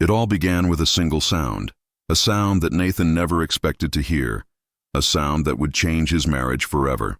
It all began with a single sound, a sound that Nathan never expected to hear, a sound that would change his marriage forever.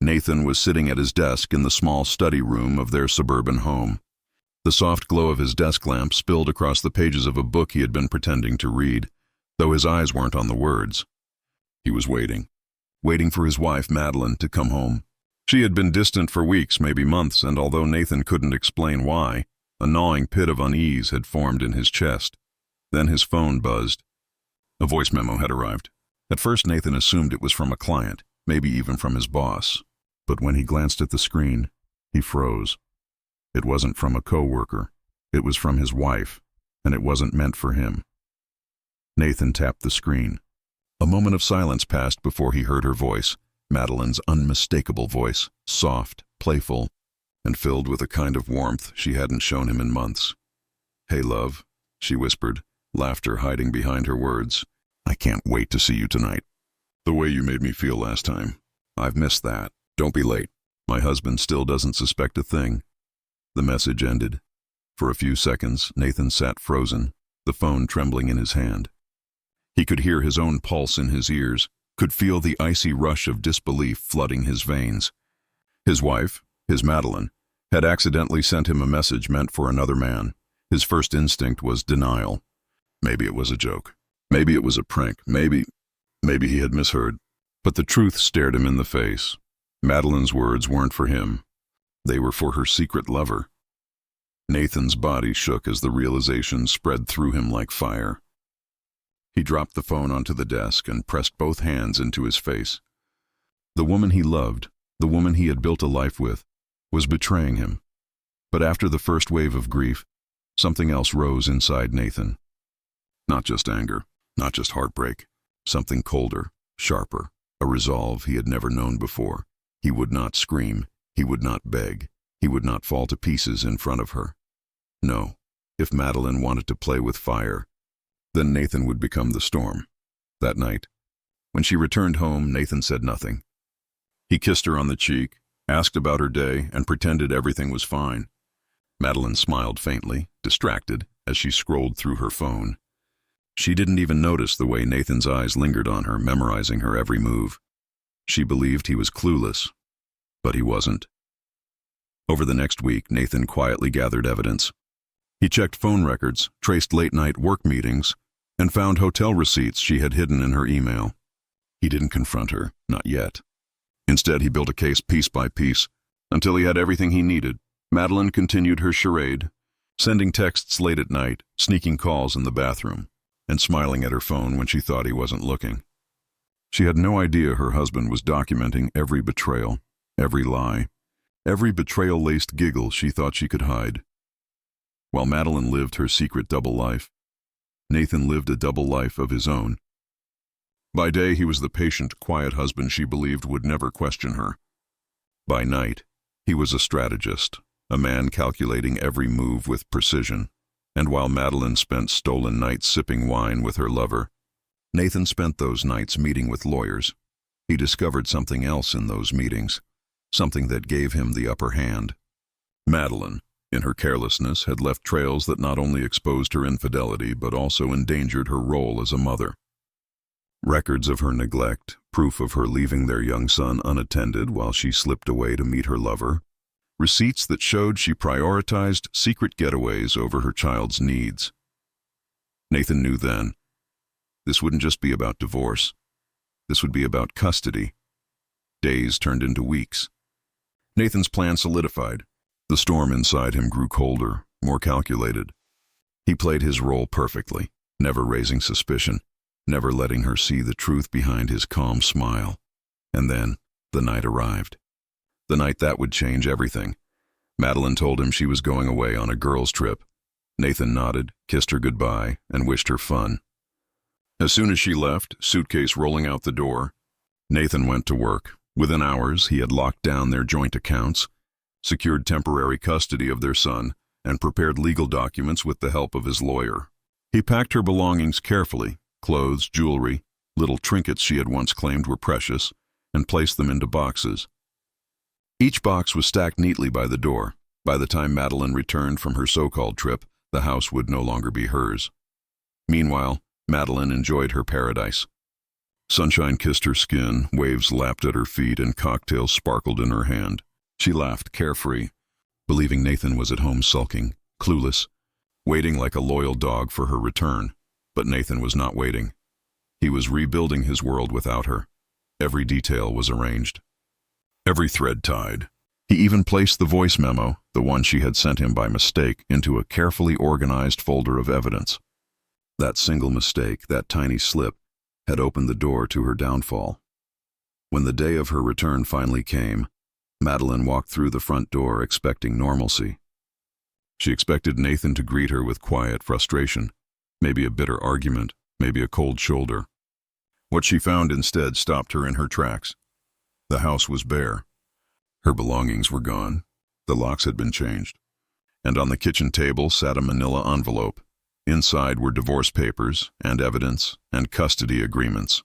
Nathan was sitting at his desk in the small study room of their suburban home. The soft glow of his desk lamp spilled across the pages of a book he had been pretending to read, though his eyes weren't on the words. He was waiting for his wife, Madeline, to come home. She had been distant for weeks, maybe months, and although Nathan couldn't explain why, a gnawing pit of unease had formed in his chest. Then his phone buzzed. A voice memo had arrived. At first, Nathan assumed it was from a client, maybe even from his boss. But when he glanced at the screen, he froze. It wasn't from a coworker. It was from his wife, and it wasn't meant for him. Nathan tapped the screen. A moment of silence passed before he heard her voice, Madeline's unmistakable voice, soft, playful, and filled with a kind of warmth she hadn't shown him in months. "Hey, love," she whispered, laughter hiding behind her words. "I can't wait to see you tonight. The way you made me feel last time. I've missed that. Don't be late. My husband still doesn't suspect a thing." The message ended. For a few seconds, Nathan sat frozen, the phone trembling in his hand. He could hear his own pulse in his ears, could feel the icy rush of disbelief flooding his veins. His wife, his Madeline, had accidentally sent him a message meant for another man. His first instinct was denial. Maybe it was a joke. Maybe it was a prank. Maybe he had misheard. But the truth stared him in the face. Madeline's words weren't for him. They were for her secret lover. Nathan's body shook as the realization spread through him like fire. He dropped the phone onto the desk and pressed both hands into his face. The woman he loved, the woman he had built a life with, was betraying him. But after the first wave of grief, something else rose inside Nathan. Not just anger, not just heartbreak, something colder, sharper, a resolve he had never known before. He would not scream, he would not beg, he would not fall to pieces in front of her. No, if Madeline wanted to play with fire, then Nathan would become the storm. That night, when she returned home, Nathan said nothing. He kissed her on the cheek, asked about her day, and pretended everything was fine. Madeline smiled faintly, distracted, as she scrolled through her phone. She didn't even notice the way Nathan's eyes lingered on her, memorizing her every move. She believed he was clueless, but he wasn't. Over the next week, Nathan quietly gathered evidence. He checked phone records, traced late-night work meetings, and found hotel receipts she had hidden in her email. He didn't confront her, not yet. Instead, he built a case piece by piece, until he had everything he needed. Madeline continued her charade, sending texts late at night, sneaking calls in the bathroom, and smiling at her phone when she thought he wasn't looking. She had no idea her husband was documenting every betrayal, every lie, every betrayal-laced giggle she thought she could hide. While Madeline lived her secret double life, Nathan lived a double life of his own. By day, he was the patient, quiet husband she believed would never question her. By night, he was a strategist, a man calculating every move with precision. And while Madeline spent stolen nights sipping wine with her lover, Nathan spent those nights meeting with lawyers. He discovered something else in those meetings, something that gave him the upper hand. Madeline, in her carelessness, had left trails that not only exposed her infidelity but also endangered her role as a mother. Records of her neglect, proof of her leaving their young son unattended while she slipped away to meet her lover, receipts that showed she prioritized secret getaways over her child's needs. Nathan knew then, this wouldn't just be about divorce. This would be about custody. Days turned into weeks. Nathan's plan solidified. The storm inside him grew colder, more calculated. He played his role perfectly, never raising suspicion, never letting her see the truth behind his calm smile. And then, the night arrived. The night that would change everything. Madeline told him she was going away on a girls' trip. Nathan nodded, kissed her goodbye, and wished her fun. As soon as she left, suitcase rolling out the door, Nathan went to work. Within hours, he had locked down their joint accounts, secured temporary custody of their son, and prepared legal documents with the help of his lawyer. He packed her belongings carefully, clothes, jewelry, little trinkets she had once claimed were precious, and placed them into boxes. Each box was stacked neatly by the door. By the time Madeline returned from her so-called trip, The house would no longer be hers. Meanwhile, Madeline enjoyed her paradise. Sunshine kissed her skin, waves lapped at her feet, and cocktails sparkled in her hand. She laughed, carefree, believing Nathan was at home sulking, clueless, waiting like a loyal dog for her return. But Nathan was not waiting. He was rebuilding his world without her. Every detail was arranged. Every thread tied. He even placed the voice memo, the one she had sent him by mistake, into a carefully organized folder of evidence. That single mistake, that tiny slip, had opened the door to her downfall. When the day of her return finally came, Madeline walked through the front door expecting normalcy. She expected Nathan to greet her with quiet frustration, maybe a bitter argument, maybe a cold shoulder. What she found instead stopped her in her tracks. The house was bare. Her belongings were gone. The locks had been changed. And on the kitchen table sat a manila envelope. Inside were divorce papers and evidence and custody agreements.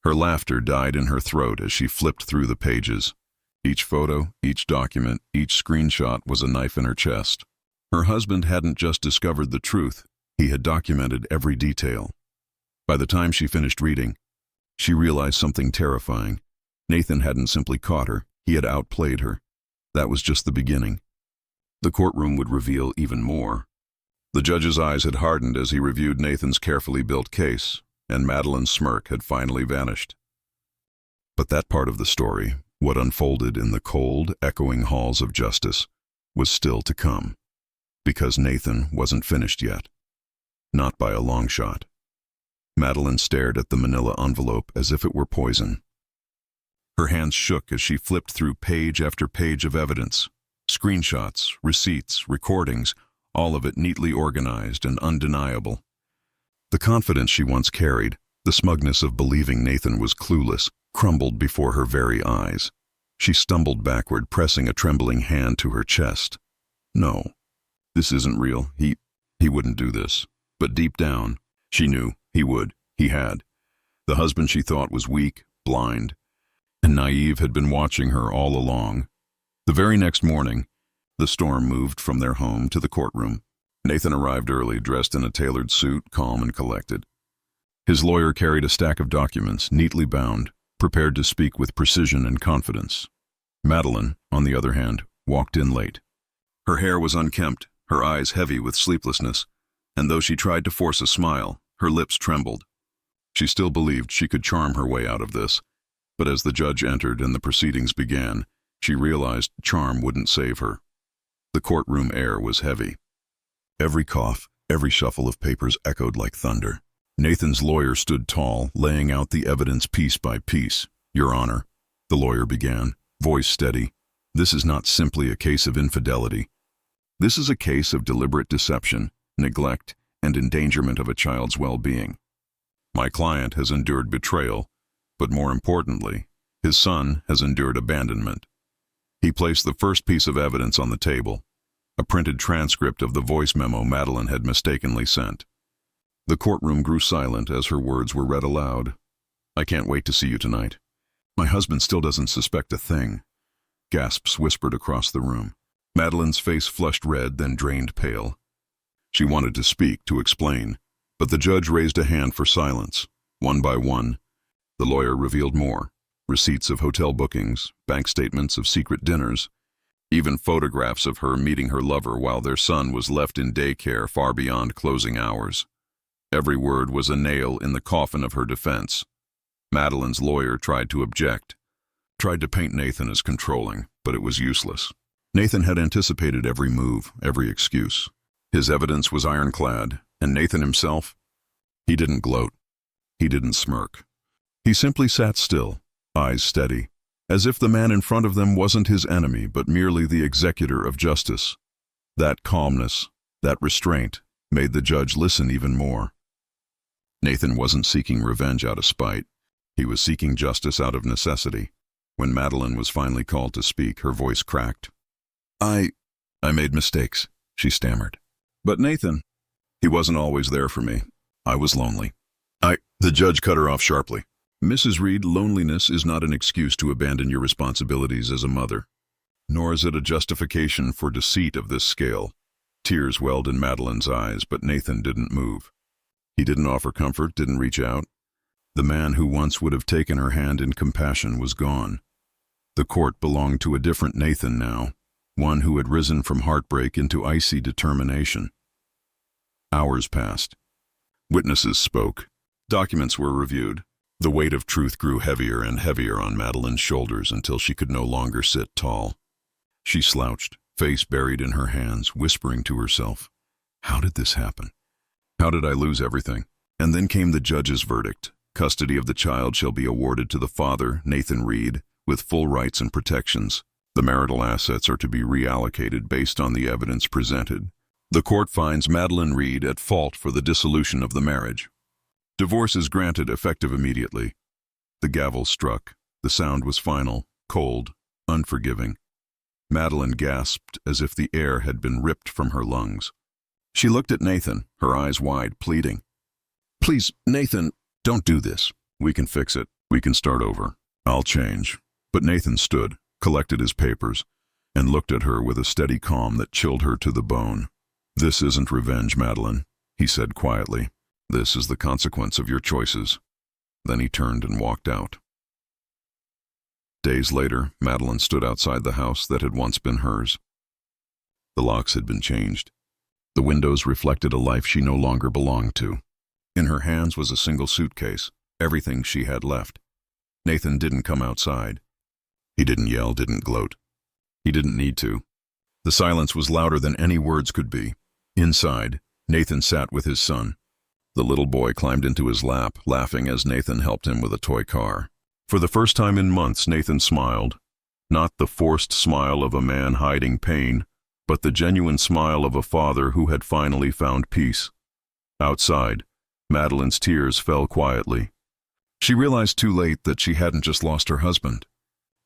Her laughter died in her throat as she flipped through the pages. Each photo, each document, each screenshot was a knife in her chest. Her husband hadn't just discovered the truth, he had documented every detail. By the time she finished reading, she realized something terrifying. Nathan hadn't simply caught her, he had outplayed her. That was just the beginning. The courtroom would reveal even more. The judge's eyes had hardened as he reviewed Nathan's carefully built case, and Madeline's smirk had finally vanished. But that part of the story, what unfolded in the cold, echoing halls of justice, was still to come. Because Nathan wasn't finished yet. Not by a long shot. Madeline stared at the manila envelope as if it were poison. Her hands shook as she flipped through page after page of evidence. Screenshots, receipts, recordings, all of it neatly organized and undeniable. The confidence she once carried, the smugness of believing Nathan was clueless, crumbled before her very eyes. She stumbled backward, pressing a trembling hand to her chest. No, this isn't real. He wouldn't do this. But deep down, she knew he would. He had. The husband she thought was weak, blind, and naive had been watching her all along. The very next morning, the storm moved from their home to the courtroom. Nathan arrived early, dressed in a tailored suit, calm and collected. His lawyer carried a stack of documents, neatly bound, prepared to speak with precision and confidence. Madeline, on the other hand, walked in late. Her hair was unkempt, her eyes heavy with sleeplessness, and though she tried to force a smile, her lips trembled. She still believed she could charm her way out of this, but as the judge entered and the proceedings began, she realized charm wouldn't save her. The courtroom air was heavy. Every cough, every shuffle of papers echoed like thunder. Nathan's lawyer stood tall, laying out the evidence piece by piece. "Your Honor," the lawyer began, voice steady, "this is not simply a case of infidelity. This is a case of deliberate deception, neglect, and endangerment of a child's well-being. My client has endured betrayal, but more importantly, his son has endured abandonment." He placed the first piece of evidence on the table, a printed transcript of the voice memo Madeline had mistakenly sent. The courtroom grew silent as her words were read aloud. "I can't wait to see you tonight. My husband still doesn't suspect a thing." Gasps whispered across the room. Madeline's face flushed red, then drained pale. She wanted to speak, to explain, but the judge raised a hand for silence. One by one, the lawyer revealed more. Receipts of hotel bookings, bank statements of secret dinners, even photographs of her meeting her lover while their son was left in daycare far beyond closing hours. Every word was a nail in the coffin of her defense. Madeline's lawyer tried to object, tried to paint Nathan as controlling, but it was useless. Nathan had anticipated every move, every excuse. His evidence was ironclad, and Nathan himself, he didn't gloat. He didn't smirk. He simply sat still, eyes steady, as if the man in front of them wasn't his enemy but merely the executor of justice. That calmness, that restraint, made the judge listen even more. Nathan wasn't seeking revenge out of spite. He was seeking justice out of necessity. When Madeline was finally called to speak, her voice cracked. I made mistakes," she stammered. "But Nathan, he wasn't always there for me. I was lonely." The judge cut her off sharply. "Mrs. Reed, loneliness is not an excuse to abandon your responsibilities as a mother, nor is it a justification for deceit of this scale. Tears welled in Madeline's eyes, but Nathan didn't move. He didn't offer comfort, didn't reach out. The man who once would have taken her hand in compassion was gone. The court belonged to a different Nathan now, one who had risen from heartbreak into icy determination. Hours passed. Witnesses spoke. Documents were reviewed. The weight of truth grew heavier and heavier on Madeline's shoulders until she could no longer sit tall. She slouched, face buried in her hands, whispering to herself, "How did this happen? How did I lose everything?" And then came the judge's verdict. Custody of the child shall be awarded to the father, Nathan Reed, with full rights and protections. The marital assets are to be reallocated based on the evidence presented. The court finds Madeline Reed at fault for the dissolution of the marriage. Divorce is granted effective immediately. The gavel struck. The sound was final, cold, unforgiving. Madeline gasped as if the air had been ripped from her lungs. She looked at Nathan, her eyes wide, pleading. "Please, Nathan, don't do this. We can fix it. We can start over. I'll change." But Nathan stood, collected his papers, and looked at her with a steady calm that chilled her to the bone. "This isn't revenge, Madeline," he said quietly. "This is the consequence of your choices." Then he turned and walked out. Days later, Madeline stood outside the house that had once been hers. The locks had been changed. The windows reflected a life she no longer belonged to. In her hands was a single suitcase, everything she had left. Nathan didn't come outside. He didn't yell, didn't gloat. He didn't need to. The silence was louder than any words could be. Inside, Nathan sat with his son. The little boy climbed into his lap, laughing as Nathan helped him with a toy car. For the first time in months, Nathan smiled. Not the forced smile of a man hiding pain, but the genuine smile of a father who had finally found peace. Outside, Madeline's tears fell quietly. She realized too late that she hadn't just lost her husband.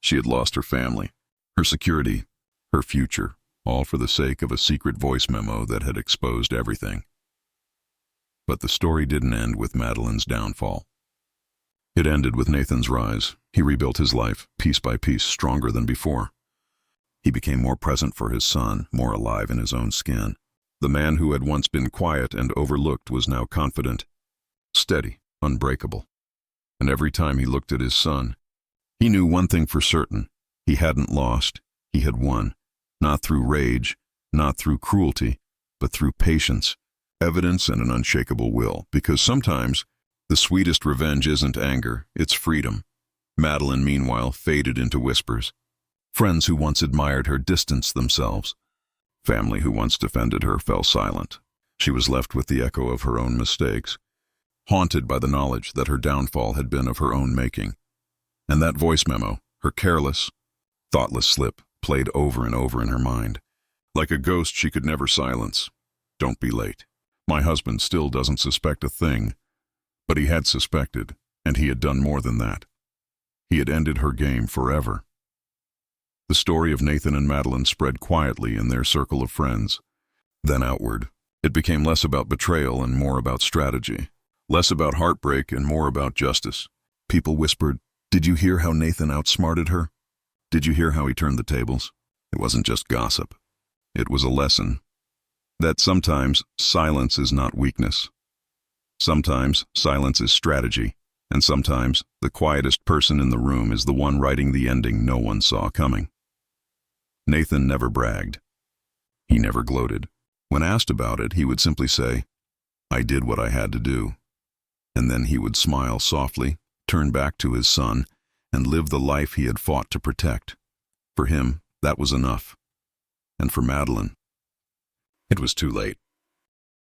She had lost her family, her security, her future, all for the sake of a secret voice memo that had exposed everything. But the story didn't end with Madeline's downfall. It ended with Nathan's rise. He rebuilt his life, piece by piece, stronger than before. He became more present for his son, more alive in his own skin. The man who had once been quiet and overlooked was now confident, steady, unbreakable. And every time he looked at his son, he knew one thing for certain. He hadn't lost, he had won. Not through rage, not through cruelty, but through patience, evidence, and an unshakable will. Because sometimes, the sweetest revenge isn't anger, it's freedom. Madeline, meanwhile, faded into whispers. Friends who once admired her distanced themselves. Family who once defended her fell silent. She was left with the echo of her own mistakes, haunted by the knowledge that her downfall had been of her own making. And that voice memo, her careless, thoughtless slip, played over and over in her mind. Like a ghost she could never silence. "Don't be late. My husband still doesn't suspect a thing." But he had suspected, and he had done more than that. He had ended her game forever. The story of Nathan and Madeline spread quietly in their circle of friends. Then outward, it became less about betrayal and more about strategy. Less about heartbreak and more about justice. People whispered, "Did you hear how Nathan outsmarted her? Did you hear how he turned the tables?" It wasn't just gossip. It was a lesson that sometimes silence is not weakness. Sometimes silence is strategy, and sometimes the quietest person in the room is the one writing the ending no one saw coming. Nathan never bragged. He never gloated. When asked about it, he would simply say, "I did what I had to do." And then he would smile softly, turn back to his son, and live the life he had fought to protect. For him, that was enough. And for Madeline, it was too late.